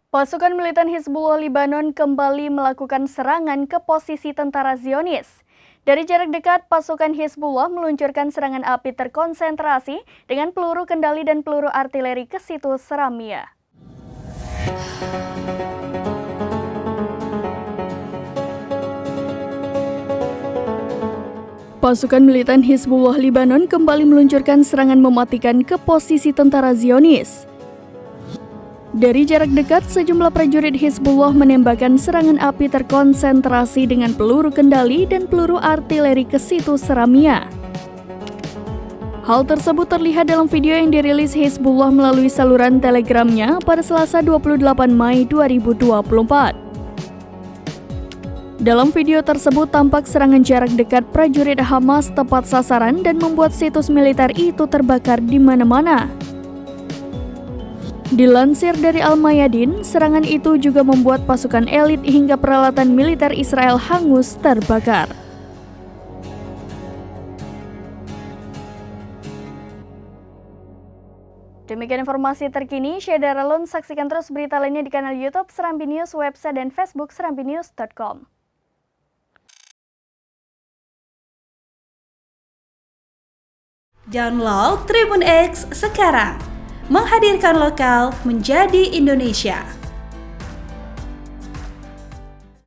Pasukan militan Hizbullah Lebanon kembali melakukan serangan ke posisi tentara Zionis. Dari jarak dekat, pasukan Hizbullah meluncurkan serangan api terkonsentrasi dengan peluru kendali dan peluru artileri ke situs Saramiyah. Pasukan militan Hizbullah Lebanon kembali meluncurkan serangan mematikan ke posisi tentara Zionis. Dari jarak dekat, sejumlah prajurit Hizbullah menembakkan serangan api terkonsentrasi dengan peluru kendali dan peluru artileri ke situs Saramiyah. Hal tersebut terlihat dalam video yang dirilis Hizbullah melalui saluran Telegramnya pada Selasa 28 Mei 2024. Dalam video tersebut tampak serangan jarak dekat prajurit Hamas tepat sasaran dan membuat situs militer itu terbakar di mana-mana. Dilansir dari Al-Mayadin, serangan itu juga membuat pasukan elit hingga peralatan militer Israel hangus terbakar. Demikian informasi terkini, Syedara Lun, saksikan terus berita lainnya di kanal YouTube Serambi News, website dan Facebook serambinews.com. Download Tribun X sekarang, menghadirkan lokal menjadi Indonesia.